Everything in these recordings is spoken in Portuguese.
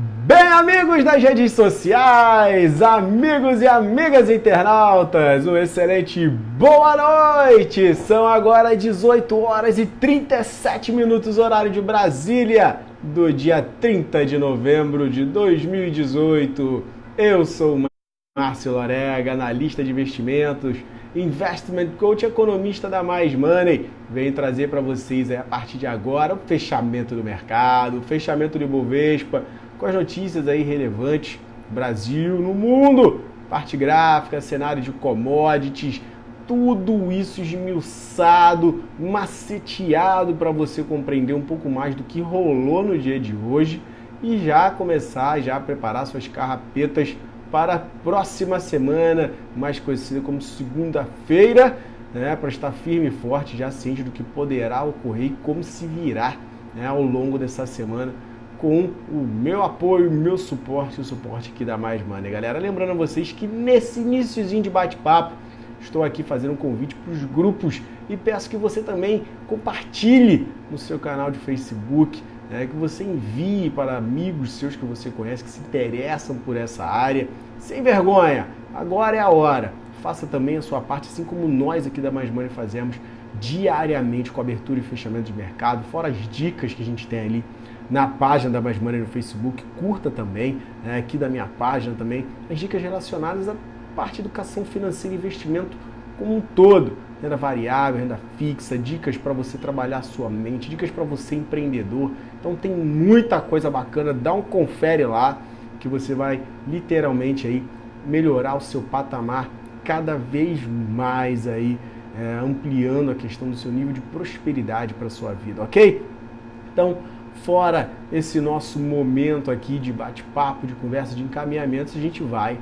Bem, amigos das redes sociais, amigos e amigas internautas, um excelente boa noite! São agora 18 horas e 37 minutos, horário de Brasília, do dia 30 de novembro de 2018. Eu sou o Márcio Lorega, analista de investimentos, investment coach, economista da Mais Money. Venho trazer para vocês a partir de agora o fechamento do mercado, o fechamento do Ibovespa, com as notícias aí relevantes, Brasil, no mundo, parte gráfica, cenário de commodities, tudo isso esmiuçado, maceteado para você compreender um pouco mais do que rolou no dia de hoje e já começar a preparar suas carrapetas para a próxima semana, mais conhecida como segunda-feira, né, para estar firme e forte, já ciente do que poderá ocorrer e como se virá, né, ao longo dessa semana, com o meu apoio, o meu suporte e o suporte aqui da Mais Money, galera. Lembrando a vocês que nesse iniciozinho de bate-papo, estou aqui fazendo um convite para os grupos e peço que você também compartilhe no seu canal de Facebook, que você envie para amigos seus que você conhece, que se interessam por essa área. Sem vergonha, agora é a hora. Faça também a sua parte, assim como nós aqui da Mais Money fazemos diariamente com abertura e fechamento de mercado, fora as dicas que a gente tem ali na página da Mais Money no Facebook. Curta também, aqui da minha página também, as dicas relacionadas à parte de educação financeira e investimento como um todo. Renda variável, renda fixa, dicas para você trabalhar a sua mente, dicas para você empreendedor. Então tem muita coisa bacana, dá um confere lá que você vai literalmente aí melhorar o seu patamar cada vez mais aí, ampliando a questão do seu nível de prosperidade para a sua vida, ok? Então, fora esse nosso momento aqui de bate-papo, de conversa, de encaminhamentos, a gente vai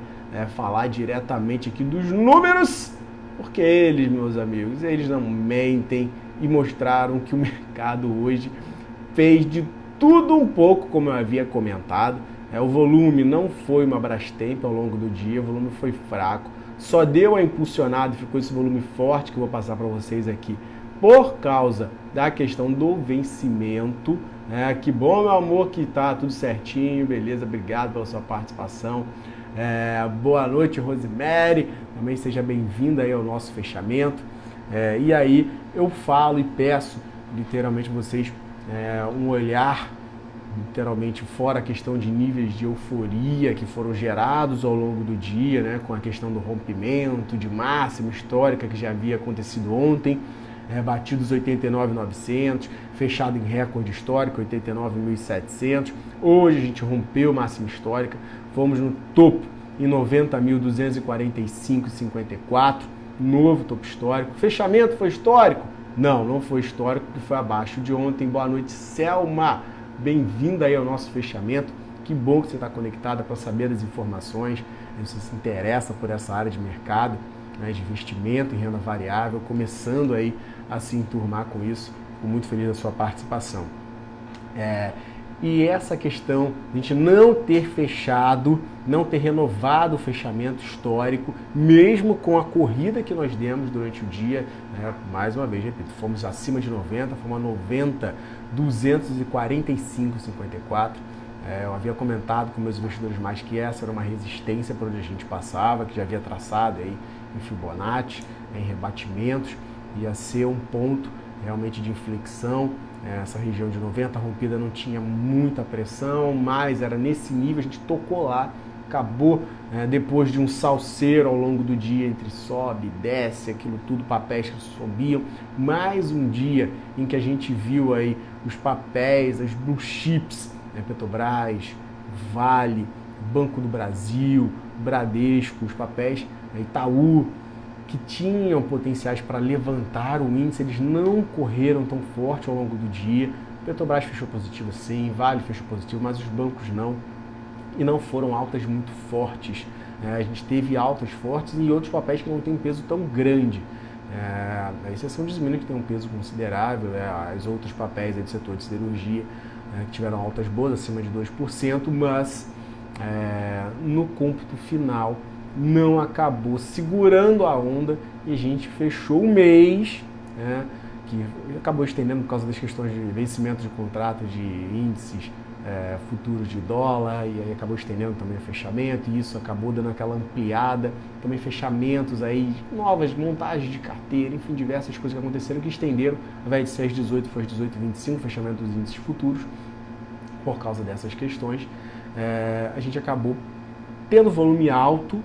falar diretamente aqui dos números, porque eles, meus amigos, eles não mentem e mostraram que o mercado hoje fez de tudo um pouco, como eu havia comentado. O volume não foi uma Brastemp ao longo do dia, o volume foi fraco, só deu a impulsionada e ficou esse volume forte que eu vou passar para vocês aqui por causa da questão do vencimento. Que bom, meu amor, que tá tudo certinho, beleza, obrigado pela sua participação. Boa noite, Rosemary, também seja bem-vinda aí ao nosso fechamento. E aí eu falo e peço literalmente vocês um olhar literalmente fora a questão de níveis de euforia que foram gerados ao longo do dia, com a questão do rompimento de máxima histórica que já havia acontecido ontem, batidos 89.900, fechado em recorde histórico, 89.700. Hoje a gente rompeu máxima histórica, fomos no topo em 90.245,54, novo topo histórico. Fechamento foi histórico? Não, não foi histórico, porque foi abaixo de ontem. Boa noite, Selma, bem-vinda aí ao nosso fechamento. Que bom que você está conectada para saber das informações, você se interessa por essa área de mercado, de investimento em renda variável, começando aí a se enturmar com isso. Fico muito feliz da sua participação. E essa questão de a gente não ter fechado, não ter renovado o fechamento histórico, mesmo com a corrida que nós demos durante o dia, mais uma vez, repito, fomos acima de 90, fomos a 90.245,54. Eu havia comentado com meus investidores mais que essa era uma resistência para onde a gente passava, que já havia traçado aí em Fibonacci, em rebatimentos, ia ser um ponto realmente de inflexão. Essa região de 90 rompida não tinha muita pressão, mas era nesse nível, a gente tocou lá, acabou depois de um salseiro ao longo do dia, entre sobe, desce, aquilo tudo, papéis que subiam, mais um dia em que a gente viu aí os papéis, as blue chips, Petrobras, Vale, Banco do Brasil, Bradesco, os papéis, Itaú, que tinham potenciais para levantar o índice, eles não correram tão forte ao longo do dia. Petrobras fechou positivo sim, Vale fechou positivo, mas os bancos não, e não foram altas muito fortes. A gente teve altas fortes e outros papéis que não têm um peso tão grande. A exceção de Smiling, que tem um peso considerável, os outros papéis do setor de siderurgia, que tiveram altas boas, acima de 2%, mas no cômputo final não acabou segurando a onda e a gente fechou o mês, que acabou estendendo por causa das questões de vencimento de contratos, de índices, futuros de dólar, e aí acabou estendendo também o fechamento, e isso acabou dando aquela ampliada, também fechamentos aí, novas montagens de carteira, enfim, diversas coisas que aconteceram que estenderam, ao invés de ser às 18, foi às 18h25, fechamento dos índices futuros, por causa dessas questões, a gente acabou tendo volume alto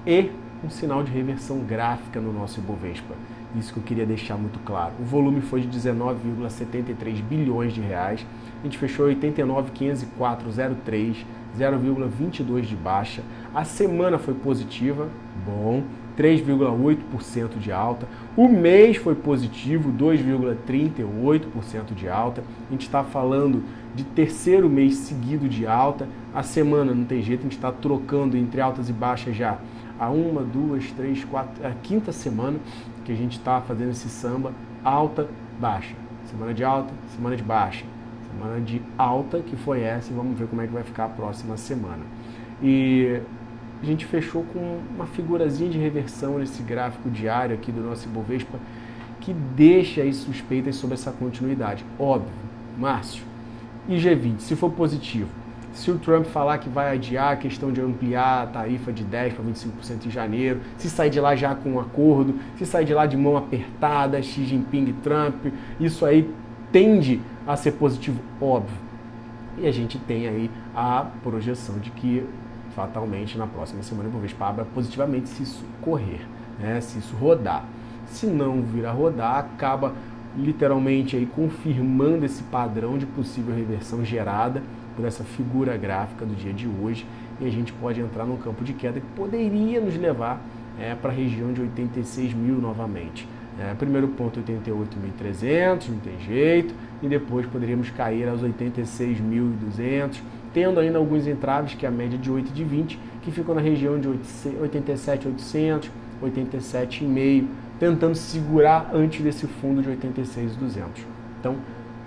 e um sinal de reversão gráfica no nosso Ibovespa. Isso que eu queria deixar muito claro. O volume foi de 19,73 bilhões de reais. A gente fechou 89.504,03, 0,22 de baixa. A semana foi positiva, bom, 3,8% de alta. O mês foi positivo, 2,38% de alta. A gente está falando de terceiro mês seguido de alta. A semana não tem jeito, a gente está trocando entre altas e baixas já a 1, 2, 3, 4, a quinta semana que a gente está fazendo esse samba alta, baixa. Semana de alta, semana de baixa. Semana de alta, que foi essa, e vamos ver como é que vai ficar a próxima semana. E a gente fechou com uma figurazinha de reversão nesse gráfico diário aqui do nosso Ibovespa, que deixa aí suspeitas sobre essa continuidade. Óbvio, Márcio, e G20, se for positivo, se o Trump falar que vai adiar a questão de ampliar a tarifa de 10% para 25% em janeiro, se sair de lá já com um acordo, se sair de lá de mão apertada, Xi Jinping e Trump, isso aí tende a ser positivo, óbvio. E a gente tem aí a projeção de que, fatalmente, na próxima semana o Ibovespa abra positivamente se isso correr, né? Se isso rodar. Se não vir a rodar, acaba literalmente aí confirmando esse padrão de possível reversão gerada por essa figura gráfica do dia de hoje, e a gente pode entrar num campo de queda que poderia nos levar para a região de 86 mil novamente. Primeiro ponto 88.300, não tem jeito, e depois poderíamos cair aos 86.200, tendo ainda alguns entraves, que é a média de 8 e de 20, que ficam na região de 87.800, 87,5, tentando segurar antes desse fundo de 86.200. Então,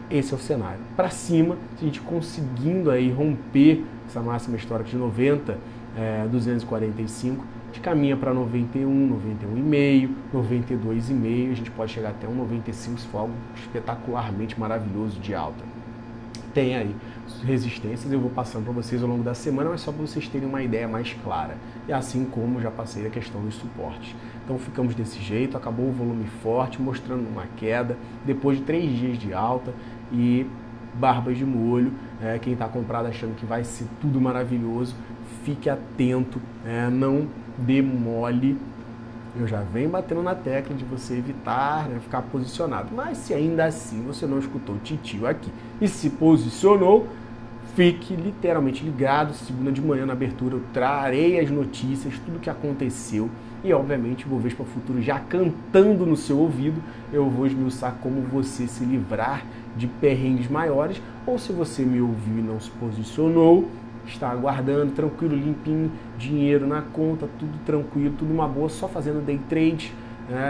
esse é o cenário. Para cima, se a gente conseguindo aí romper essa máxima histórica de 90,245, a gente caminha para 91, 91,5, 92,5, a gente pode chegar até um 95 se for algo espetacularmente maravilhoso de alta. Tem aí resistências, eu vou passando para vocês ao longo da semana, mas só para vocês terem uma ideia mais clara. E assim como já passei a questão dos suportes. Então ficamos desse jeito, acabou o volume forte, mostrando uma queda, depois de 3 dias de alta e barbas de molho. Quem está comprado achando que vai ser tudo maravilhoso, fique atento, não dê mole. Eu já venho batendo na tecla de você evitar, ficar posicionado. Mas se ainda assim você não escutou o titio aqui e se posicionou, fique literalmente ligado. Segunda de manhã na abertura eu trarei as notícias, tudo que aconteceu. E obviamente o Ibovespa Futuro já cantando no seu ouvido, eu vou esmiuçar como você se livrar de perrengues maiores. Ou se você me ouviu e não se posicionou, está aguardando, tranquilo, limpinho, dinheiro na conta, tudo tranquilo, tudo uma boa, só fazendo day trade,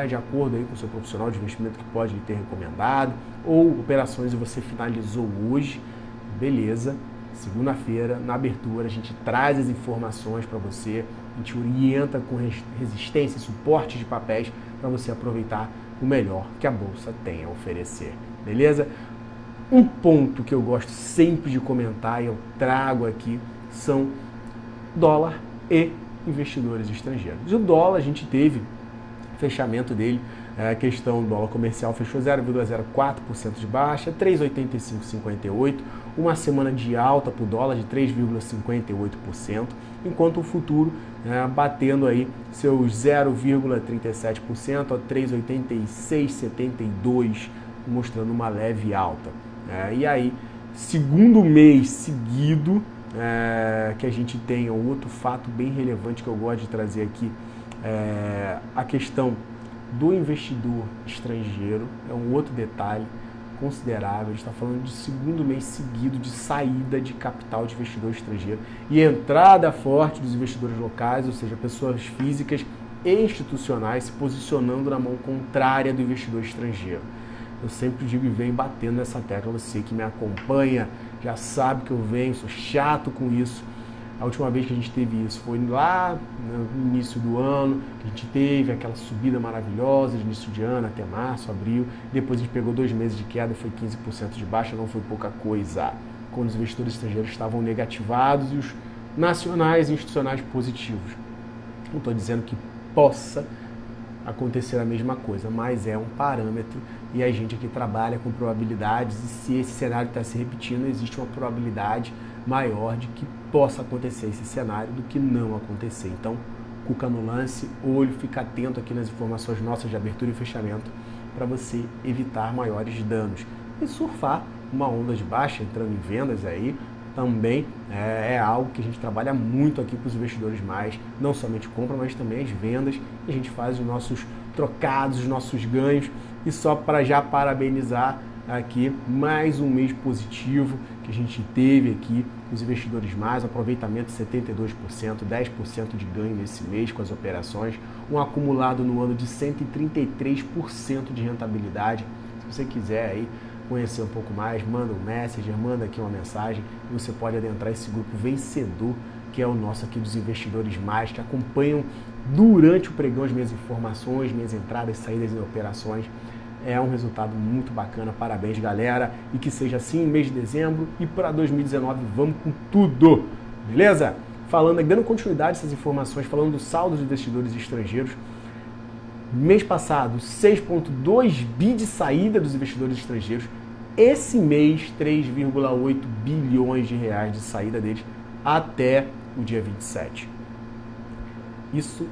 de acordo aí com o seu profissional de investimento que pode lhe ter recomendado, ou operações e você finalizou hoje, beleza. Segunda-feira, na abertura, a gente traz as informações para você, a gente orienta com resistência e suporte de papéis para você aproveitar o melhor que a Bolsa tem a oferecer, beleza? Um ponto que eu gosto sempre de comentar e eu trago aqui são dólar e investidores estrangeiros. E o dólar, a gente teve fechamento dele, a questão do dólar comercial fechou 0,04% de baixa, 3,8558, uma semana de alta para o dólar de 3,58%, enquanto o futuro batendo aí seus 0,37% a 3,8672, mostrando uma leve alta. E aí, segundo mês seguido, que a gente tem um outro fato bem relevante que eu gosto de trazer aqui, a questão do investidor estrangeiro, é um outro detalhe considerável. A gente está falando de segundo mês seguido de saída de capital de investidor estrangeiro e entrada forte dos investidores locais, ou seja, pessoas físicas e institucionais se posicionando na mão contrária do investidor estrangeiro. Eu sempre digo e venho batendo nessa tecla, você que me acompanha já sabe que eu venho, sou chato com isso. A última vez que a gente teve isso foi lá no início do ano, que a gente teve aquela subida maravilhosa de início de ano até março, abril. Depois a gente pegou 2 meses de queda, foi 15% de baixa, não foi pouca coisa. quando os investidores estrangeiros estavam negativados e os nacionais e institucionais positivos. Não estou dizendo que possa acontecer a mesma coisa, mas é um parâmetro e a gente aqui trabalha com probabilidades e se esse cenário está se repetindo, existe uma probabilidade maior de que possa acontecer esse cenário do que não acontecer. Então, cuca no lance, olho, fica atento aqui nas informações nossas de abertura e fechamento para você evitar maiores danos e surfar uma onda de baixa, entrando em vendas aí, também é algo que a gente trabalha muito aqui para os investidores mais, não somente compra, mas também as vendas, e a gente faz os nossos trocados, os nossos ganhos, e só para já parabenizar aqui mais um mês positivo que a gente teve aqui, os investidores mais, aproveitamento de 72%, 10% de ganho nesse mês com as operações, um acumulado no ano de 133% de rentabilidade. Se você quiser aí conhecer um pouco mais, manda um messenger, manda aqui uma mensagem e você pode adentrar esse grupo vencedor, que é o nosso aqui dos investidores mais, que acompanham durante o pregão as minhas informações, minhas entradas e saídas em operações. É um resultado muito bacana, parabéns galera, e que seja assim no mês de dezembro e para 2019 vamos com tudo, beleza? Falando aqui, dando continuidade a essas informações, falando do saldo dos investidores estrangeiros, mês passado 6,2 bi de saída dos investidores estrangeiros, esse mês 3,8 bilhões de reais de saída deles até o dia 27. Isso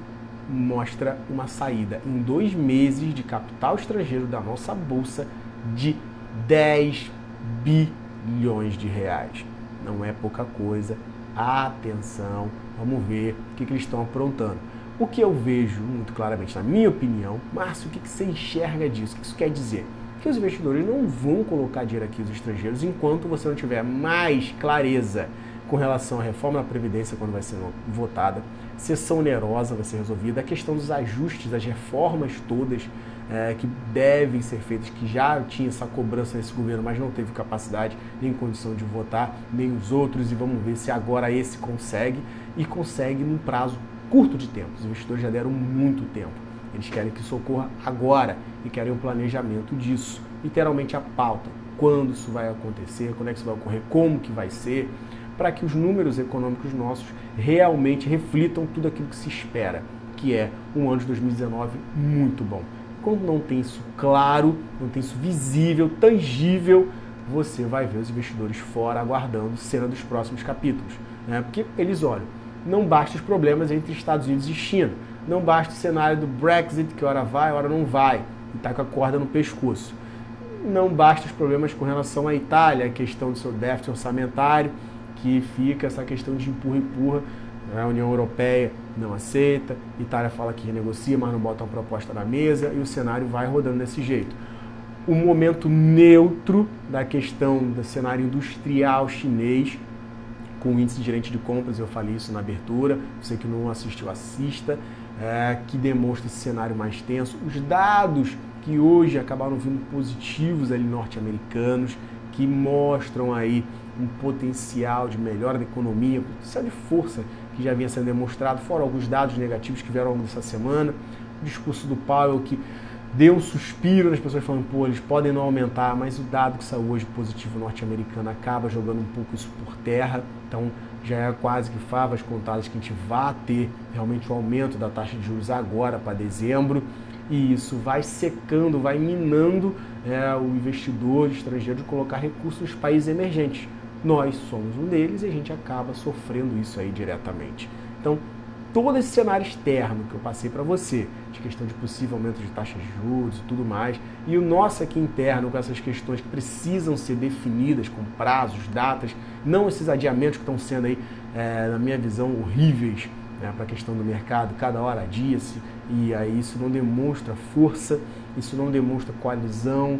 mostra uma saída em 2 meses de capital estrangeiro da nossa bolsa de 10 bilhões de reais. Não é pouca coisa. Atenção, vamos ver o que eles estão aprontando. O que eu vejo muito claramente, na minha opinião, Márcio, o que você enxerga disso? O que isso quer dizer? Que os investidores não vão colocar dinheiro aqui os estrangeiros enquanto você não tiver mais clareza com relação à reforma da Previdência quando vai ser votada, sessão onerosa vai ser resolvida, a questão dos ajustes, das reformas todas que devem ser feitas, que já tinha essa cobrança nesse governo, mas não teve capacidade nem condição de votar, nem os outros, e vamos ver se agora esse consegue, e consegue num prazo curto de tempo. Os investidores já deram muito tempo. Eles querem que isso ocorra agora e querem um planejamento disso. Literalmente a pauta. Quando isso vai acontecer, quando é que isso vai ocorrer, como que vai ser, para que os números econômicos nossos realmente reflitam tudo aquilo que se espera, que é um ano de 2019 muito bom. Quando não tem isso claro, não tem isso visível, tangível, você vai ver os investidores fora aguardando cena dos próximos capítulos, né? Porque eles olham, não basta os problemas entre Estados Unidos e China, não basta o cenário do Brexit, que hora vai, hora não vai, e está com a corda no pescoço. Não basta os problemas com relação à Itália, a questão do seu déficit orçamentário, que fica essa questão de empurra-empurra, a União Europeia não aceita, Itália fala que renegocia, mas não bota uma proposta na mesa, e o cenário vai rodando desse jeito. O momento neutro da questão do cenário industrial chinês, com o índice de gerente de compras, eu falei isso na abertura, você que não assistiu, assista, que demonstra esse cenário mais tenso. Os dados que hoje acabaram vindo positivos ali norte-americanos, que mostram aí um potencial de melhora da economia, potencial de força que já vinha sendo demonstrado, fora alguns dados negativos que vieram ao longo dessa semana, o discurso do Powell que deu um suspiro nas pessoas falando, pô, eles podem não aumentar, mas o dado que saiu hoje positivo norte-americano acaba jogando um pouco isso por terra, então já é quase que favas contadas que a gente vai ter realmente o aumento da taxa de juros agora para dezembro, e isso vai secando, vai minando o investidor estrangeiro de colocar recursos nos países emergentes. Nós somos um deles e a gente acaba sofrendo isso aí diretamente. Então, todo esse cenário externo que eu passei para você, de questão de possível aumento de taxas de juros e tudo mais, e o nosso aqui interno com essas questões que precisam ser definidas com prazos, datas, não esses adiamentos que estão sendo aí, na minha visão, horríveis, né, para a questão do mercado, cada hora adia-se, e aí isso não demonstra força, isso não demonstra coalizão,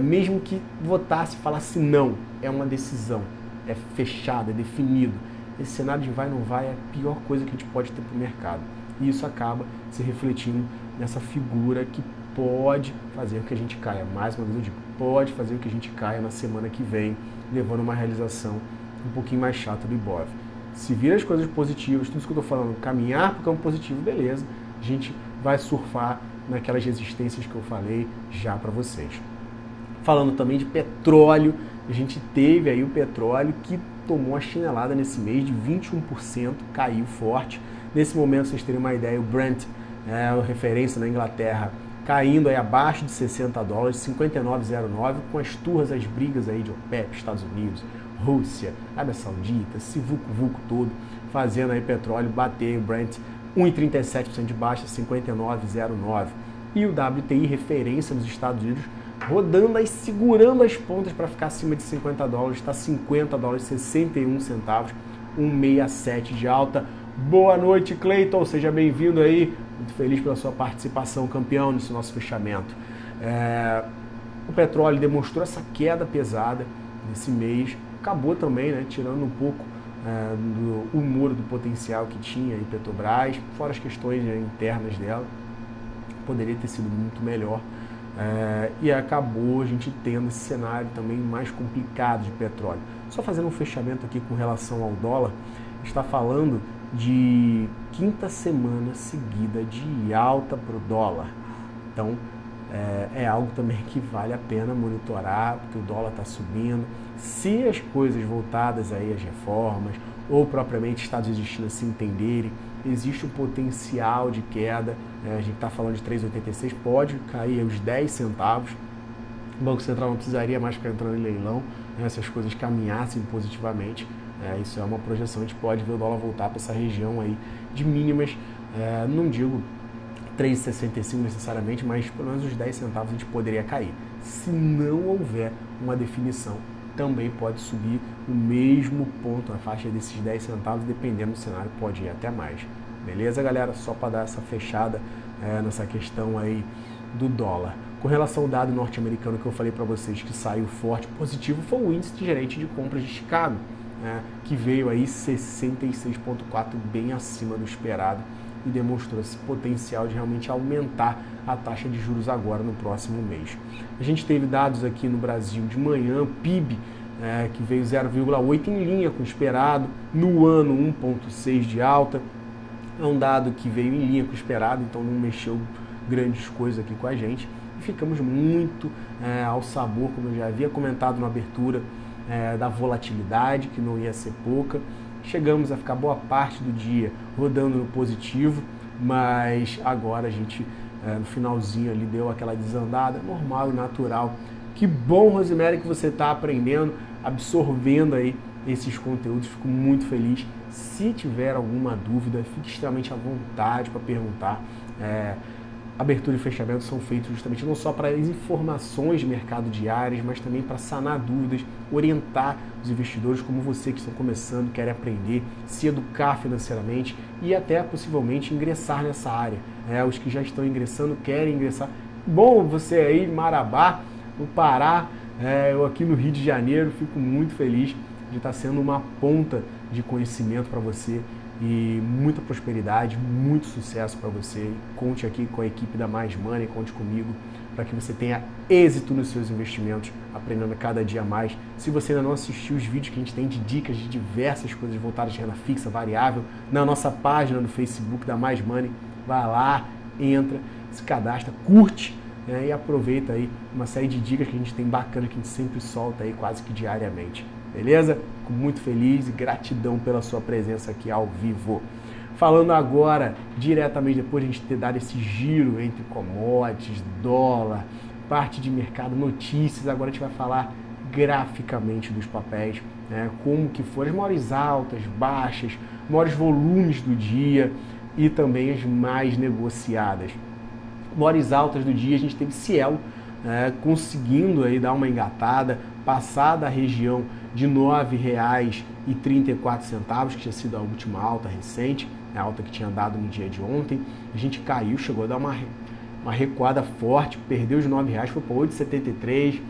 mesmo que votasse e falasse não, é uma decisão, é fechado, é definido. Esse cenário de vai ou não vai é a pior coisa que a gente pode ter para o mercado. E isso acaba se refletindo nessa figura que pode fazer com que a gente caia. Mais uma vez eu digo, pode fazer com que a gente caia na semana que vem, levando uma realização um pouquinho mais chata do Ibov. Se vir as coisas positivas, tudo isso que eu estou falando, caminhar para o campo positivo, beleza, a gente vai surfar naquelas resistências que eu falei já para vocês. Falando também de petróleo, a gente teve aí o petróleo que tomou uma chinelada nesse mês de 21%, caiu forte. Nesse momento, vocês terem uma ideia, o Brent, a referência na Inglaterra, caindo aí abaixo de 60 dólares, 59,09, com as turras, as brigas aí de OPEP, Estados Unidos, Rússia, Arábia Saudita, esse vulco todo, fazendo aí petróleo bater o Brent 1,37% de baixa, 59,09. E o WTI, referência nos Estados Unidos, rodando aí, segurando as pontas para ficar acima de 50 dólares, está 50 dólares 61 centavos, 1,67 de alta. Boa noite, Cleiton, seja bem-vindo aí, muito feliz pela sua participação, campeão, nesse nosso fechamento. O petróleo demonstrou essa queda pesada nesse mês, acabou também, né, tirando um pouco do humor, do potencial que tinha em Petrobras, fora as questões, né, internas dela, poderia ter sido muito melhor. E acabou a gente tendo esse cenário também mais complicado de petróleo. Só fazendo um fechamento aqui com relação ao dólar, está falando de quinta semana seguida de alta para o dólar. Então é algo também que vale a pena monitorar, porque o dólar está subindo. Se as coisas voltadas aí às reformas ou propriamente Estados Unidos e China se entenderem, existe um potencial de queda. A gente está falando de 3,86, pode cair uns 10 centavos. O Banco Central não precisaria mais ficar entrando em leilão, né, se as coisas caminhassem positivamente. Isso é uma projeção, a gente pode ver o dólar voltar para essa região aí de mínimas, não digo 3,65 necessariamente, mas pelo menos uns 10 centavos a gente poderia cair. Se não houver uma definição, também pode subir o mesmo ponto, na faixa desses 10 centavos, dependendo do cenário, pode ir até mais. Beleza, galera? Só para dar essa fechada nessa questão aí do dólar. Com relação ao dado norte-americano que eu falei para vocês que saiu forte, positivo, foi o índice de gerente de compras de Chicago, que veio aí 66,4, bem acima do esperado, e demonstrou esse potencial de realmente aumentar a taxa de juros agora no próximo mês. A gente teve dados aqui no Brasil de manhã, PIB, que veio 0,8 em linha com o esperado, no ano 1,6 de alta, é um dado que veio em linha com o esperado, então não mexeu grandes coisas aqui com a gente, e ficamos muito ao sabor, como eu já havia comentado na abertura, da volatilidade, que não ia ser pouca. Chegamos a ficar boa parte do dia rodando no positivo, mas agora a gente, no finalzinho ali, deu aquela desandada, normal e natural. Que bom, Rosemary, que você está aprendendo, absorvendo aí esses conteúdos, fico muito feliz. Se tiver alguma dúvida, fique extremamente à vontade para perguntar. Abertura e fechamento são feitos justamente não só para as informações de mercado diárias, mas também para sanar dúvidas, orientar os investidores como você que estão começando, querem aprender, se educar financeiramente e até possivelmente ingressar nessa área. Os que já estão ingressando, querem ingressar. Bom, você aí em Marabá, no Pará, eu aqui no Rio de Janeiro, fico muito feliz de estar sendo uma ponta de conhecimento para você. E muita prosperidade, muito sucesso para você. Conte aqui com a equipe da Mais Money, conte comigo para que você tenha êxito nos seus investimentos, aprendendo cada dia mais. Se você ainda não assistiu os vídeos que a gente tem de dicas de diversas coisas voltadas de renda fixa, variável, na nossa página no Facebook da Mais Money, vai lá, entra, se cadastra, curte, e aproveita aí uma série de dicas que a gente tem bacana, que a gente sempre solta aí quase que diariamente. Beleza? Fico muito feliz e gratidão pela sua presença aqui ao vivo. Falando agora, diretamente depois de a gente ter dado esse giro entre commodities, dólar, parte de mercado, notícias, agora a gente vai falar graficamente dos papéis, como que foram as maiores altas, baixas, maiores volumes do dia e também as mais negociadas. Maiores altas do dia, a gente teve Cielo conseguindo aí dar uma engatada, passar da região de R$ 9,34, que tinha sido a última alta recente, a alta que tinha dado no dia de ontem. A gente caiu, chegou a dar uma recuada forte, perdeu os R$ 9,00, foi para R$ 8,73,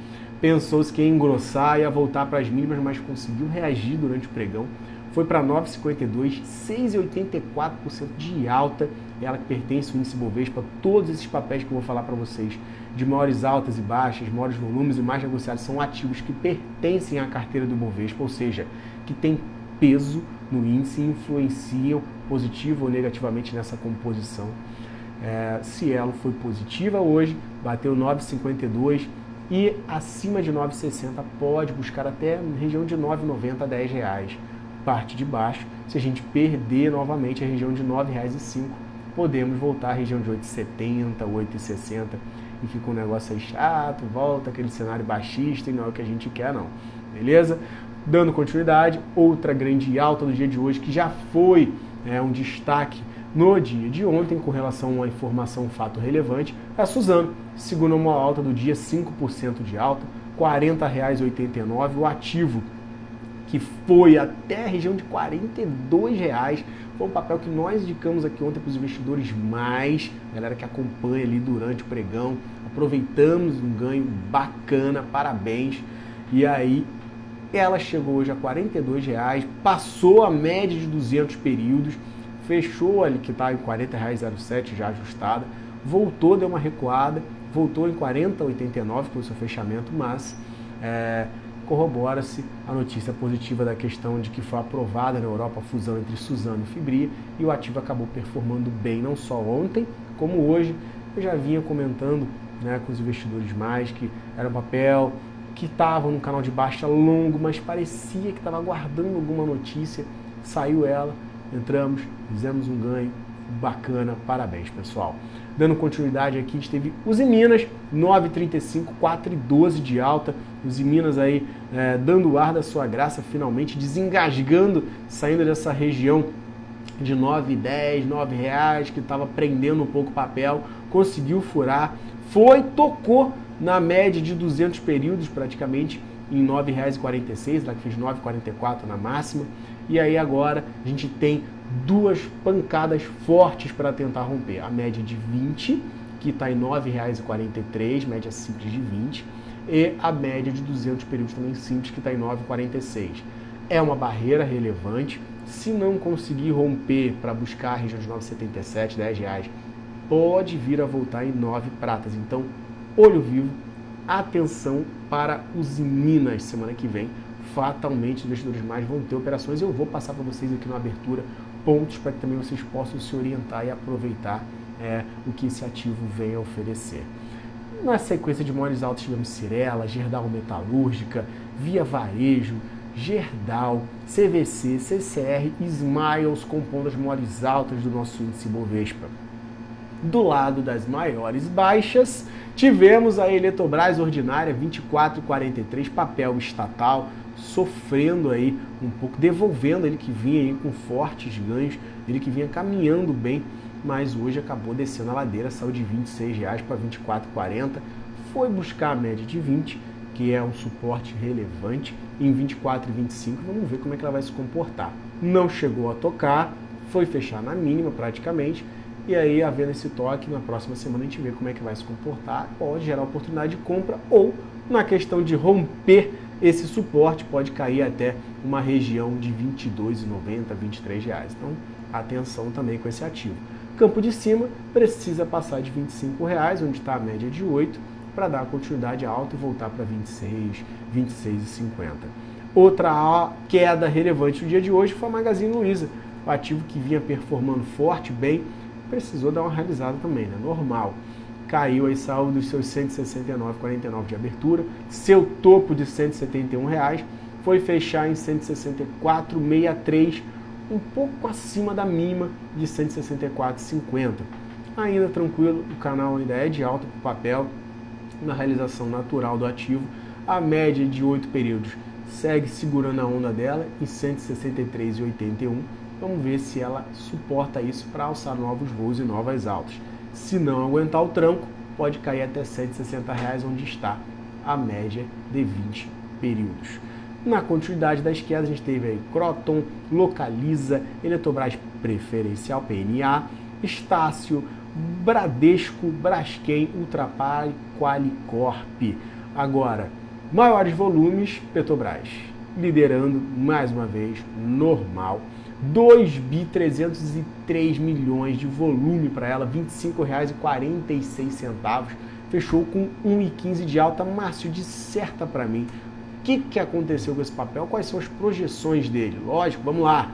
pensou-se que ia engrossar, ia voltar para as mínimas, mas conseguiu reagir durante o pregão, foi para 9,52, 6,84% de alta, ela que pertence ao índice Bovespa, todos esses papéis que eu vou falar para vocês, de maiores altas e baixas, maiores volumes e mais negociados, são ativos que pertencem à carteira do Bovespa, ou seja, que tem peso no índice e influenciam positivo ou negativamente nessa composição. Cielo foi positiva hoje, bateu 9,52, e acima de 9,60 pode buscar até região de 9,90 a R$10. Parte de baixo, se a gente perder novamente a região de R$9,05, podemos voltar à região de 8,70, 8,60 e fica um negócio aí chato, volta aquele cenário baixista e não é o que a gente quer não, beleza? Dando continuidade, outra grande alta do dia de hoje que já foi um destaque no dia de ontem com relação a uma informação, um fato relevante, é a Suzano, segurou uma alta do dia, 5% de alta, R$40,89, o ativo que foi até a região de R$42, foi um papel que nós indicamos aqui ontem para os investidores mais, galera que acompanha ali durante o pregão, aproveitamos um ganho bacana, parabéns, e aí ela chegou hoje a R$42, passou a média de 200 períodos, fechou ali que está em R$40,07 já ajustada, voltou, deu uma recuada, voltou em R$40,89 com o seu fechamento, mas corrobora-se a notícia positiva da questão de que foi aprovada na Europa a fusão entre Suzano e Fibria e o ativo acabou performando bem, não só ontem, como hoje. Eu já vinha comentando com os investidores mais que era um papel que estava no canal de baixa longo, mas parecia que estava aguardando alguma notícia, saiu ela, entramos, fizemos um ganho bacana, parabéns pessoal. Dando continuidade aqui, a gente teve Usiminas, 9,35, 4,12 de alta, Usiminas aí dando o ar da sua graça, finalmente desengasgando, saindo dessa região de 9,10, R$9, que estava prendendo um pouco o papel, conseguiu furar, tocou na média de 200 períodos praticamente, em R$9,46, lá que fez 9,44 na máxima, e aí agora a gente tem duas pancadas fortes para tentar romper. A média de 20, que está em R$9,43, média simples de 20, e a média de 200 períodos também simples, que está em 9,46. É uma barreira relevante, se não conseguir romper para buscar a região de 9,77, R$10, pode vir a voltar em 9 pratas. Então, olho vivo, atenção para Usiminas semana que vem. Fatalmente, os investidores mais vão ter operações. Eu vou passar para vocês aqui na abertura pontos para que também vocês possam se orientar e aproveitar o que esse ativo vem a oferecer. Na sequência de maiores altas tivemos Cyrela, Gerdau Metalúrgica, Via Varejo, Gerdau, CVC, CCR e Smiles compondo as maiores altas do nosso índice Bovespa. Do lado das maiores baixas, tivemos a Eletrobras ordinária, 24,43, papel estatal, sofrendo aí um pouco, devolvendo ele que vinha aí com fortes ganhos, ele que vinha caminhando bem, mas hoje acabou descendo a ladeira, saiu de R$26 para R$24,40, foi buscar a média de 20, que é um suporte relevante, em 24,25, vamos ver como é que ela vai se comportar. Não chegou a tocar, foi fechar na mínima praticamente, e aí, havendo esse toque, na próxima semana a gente vê como é que vai se comportar, pode gerar oportunidade de compra ou, na questão de romper esse suporte, pode cair até uma região de R$22,90, R$23. Então, atenção também com esse ativo. Campo de cima precisa passar de R$25, onde está a média de 8, para dar continuidade alta e voltar para 26, 26,50. Outra queda relevante no dia de hoje foi a Magazine Luiza, o ativo que vinha performando forte, bem, precisou dar uma realizada também, né? Normal. Caiu aí, saiu dos seus R$169,49 de abertura, seu topo de R$171, foi fechar em R$164,63, um pouco acima da mínima de R$164,50. Ainda tranquilo, o canal ainda é de alta para o papel, na realização natural do ativo, a média de 8 períodos segue segurando a onda dela em R$163,81. Vamos ver se ela suporta isso para alçar novos voos e novas altas. Se não aguentar o tranco, pode cair até R$160, onde está a média de 20 períodos. Na continuidade das quedas, a gente teve aí Croton, Localiza, Eletrobras Preferencial, PNA, Estácio, Bradesco, Braskem, Ultrapar e Qualicorp. Agora, maiores volumes, Petrobras, liderando mais uma vez, normal. 2.303 milhões de volume para ela, R$ 25,46, fechou com 1,15 de alta. Márcio, disserta para mim, o que aconteceu com esse papel, quais são as projeções dele? Lógico, vamos lá,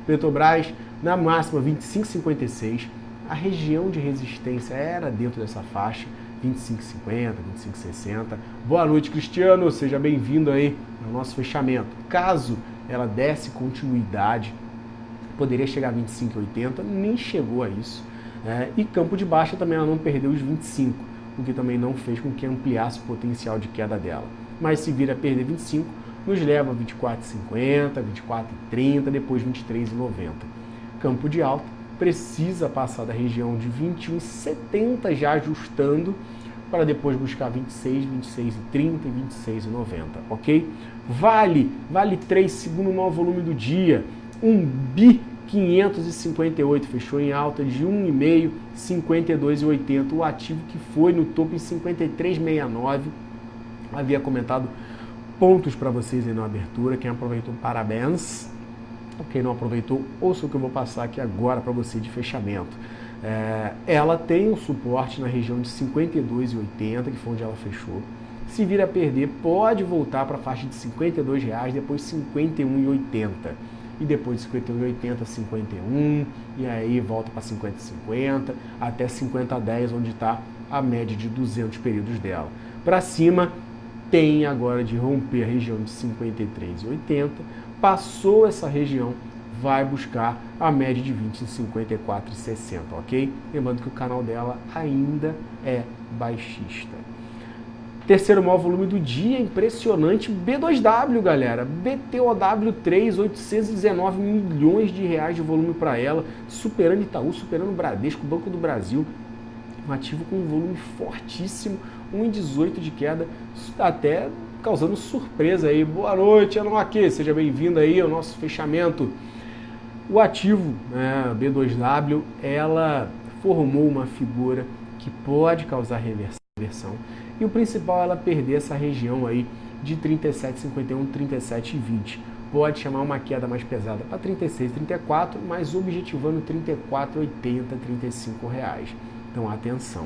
Petrobras na máxima 25,56, a região de resistência era dentro dessa faixa, 25,50, 25,60. Boa noite, Cristiano, seja bem-vindo aí ao nosso fechamento. Caso ela desse continuidade, poderia chegar a 25,80, nem chegou a isso. E campo de baixa também ela não perdeu os 25, o que também não fez com que ampliasse o potencial de queda dela. Mas se vir a perder 25, nos leva a 24,50, 24,30, depois 23,90. Campo de alta precisa passar da região de 21,70 já ajustando, para depois buscar 26, 26,30 e 26,90, ok? Vale 3, segundo maior volume do dia, 1 bi 558, fechou em alta de 1,5, 52,80, o ativo que foi no topo em 53,69, havia comentado pontos para vocês aí na abertura, quem aproveitou, parabéns, quem não aproveitou, ouça o que eu vou passar aqui agora para você de fechamento. Ela tem um suporte na região de 52,80, que foi onde ela fechou. Se vir a perder, pode voltar para a faixa de R$52, depois 51,80. E depois de 51,80, 51, e aí volta para 50,50, até 50,10, onde está a média de 200 períodos dela. Para cima, tem agora de romper a região de 53,80, passou essa região, vai buscar a média de 20 em 54,60, ok? Lembrando que o canal dela ainda é baixista. Terceiro maior volume do dia, impressionante, B2W, galera. BTOW3, 819 milhões de reais de volume para ela, superando Itaú, superando o Bradesco, Banco do Brasil. Um ativo com um volume fortíssimo, 1,18 de queda, até causando surpresa aí. Boa noite, Anoaki, seja bem-vindo aí ao nosso fechamento. O ativo, B2W, ela formou uma figura que pode causar reversão. E o principal é ela perder essa região aí de 37,51, 37,20. Pode chamar uma queda mais pesada para 36, 34, mas objetivando 34,80, 35 reais. Então atenção.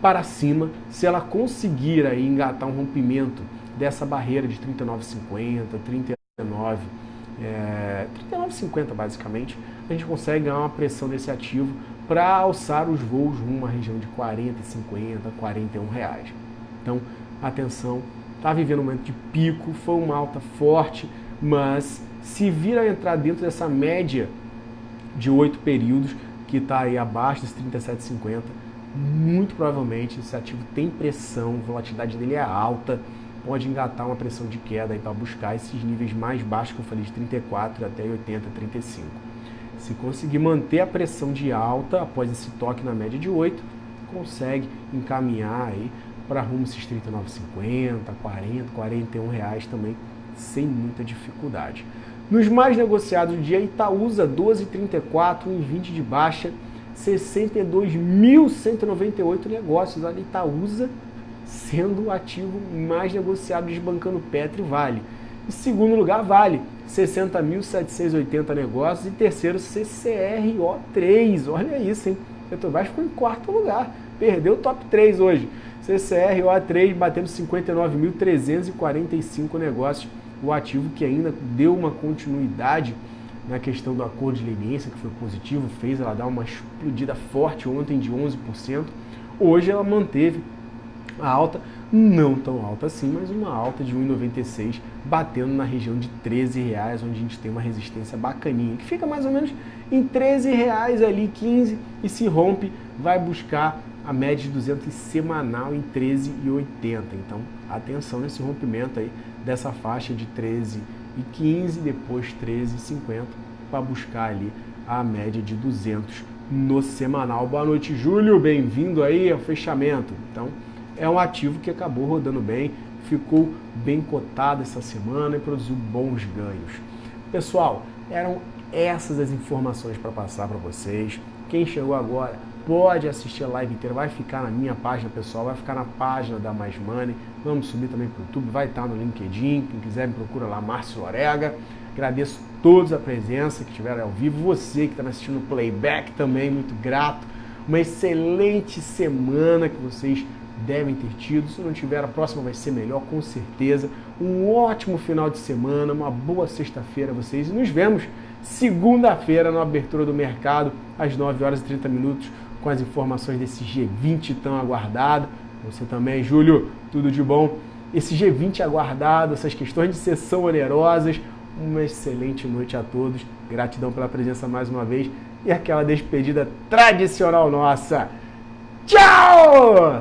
Para cima, se ela conseguir aí engatar um rompimento dessa barreira de 39,50, 39,50 basicamente, a gente consegue ganhar uma pressão desse ativo para alçar os voos rumo à região de 40,50, 41 reais. Então, atenção, está vivendo um momento de pico, foi uma alta forte, mas se vir a entrar dentro dessa média de 8 períodos, que está aí abaixo dos 37,50, muito provavelmente esse ativo tem pressão, a volatilidade dele é alta, pode engatar uma pressão de queda aí para buscar esses níveis mais baixos que eu falei, de 34 até 80, 35. Se conseguir manter a pressão de alta após esse toque na média de 8, consegue encaminhar aí para rumo esses 39,50, 40, 41 reais também, sem muita dificuldade. Nos mais negociados do dia, Itaúsa 12,34, 1,20 de baixa, 62.198 negócios. Olha, Itaúsa sendo o ativo mais negociado, desbancando Petro e Vale. Em segundo lugar, Vale, 60.780 negócios. E terceiro, CCRO3. Olha isso, hein? Petrobras ficou em quarto lugar. Perdeu o top 3 hoje. CCRO3 batendo 59.345 negócios. O ativo que ainda deu uma continuidade na questão do acordo de leniência, que foi positivo, fez ela dar uma explodida forte ontem de 11%. Hoje ela manteve a alta, não tão alta assim, mas uma alta de 1,96, batendo na região de R$13, onde a gente tem uma resistência bacaninha, que fica mais ou menos em R$13 ali, 15, e se rompe, vai buscar a média de 200 semanal em 13,80. Então, atenção nesse rompimento aí dessa faixa de 13,15, depois 13,50, para buscar ali a média de 200 no semanal. Boa noite, Júlio, bem-vindo aí ao fechamento. Então, é um ativo que acabou rodando bem, ficou bem cotado essa semana e produziu bons ganhos. Pessoal, eram essas as informações para passar para vocês. Quem chegou agora pode assistir a live inteira, vai ficar na minha página pessoal, vai ficar na página da Mais Money, vamos subir também para o YouTube, vai estar no LinkedIn, quem quiser me procura lá, Márcio Lorega. Agradeço a todos a presença que estiveram ao vivo, você que está me assistindo no playback também, muito grato. Uma excelente semana que vocês devem ter tido, se não tiver, a próxima vai ser melhor, com certeza. Um ótimo final de semana, uma boa sexta-feira a vocês e nos vemos segunda-feira na abertura do mercado, às 9 horas e 30 minutos, com as informações desse G20 tão aguardado. Você também, Júlio, tudo de bom. Esse G20 aguardado, essas questões de sessão onerosas, uma excelente noite a todos. Gratidão pela presença mais uma vez e aquela despedida tradicional nossa. Tchau!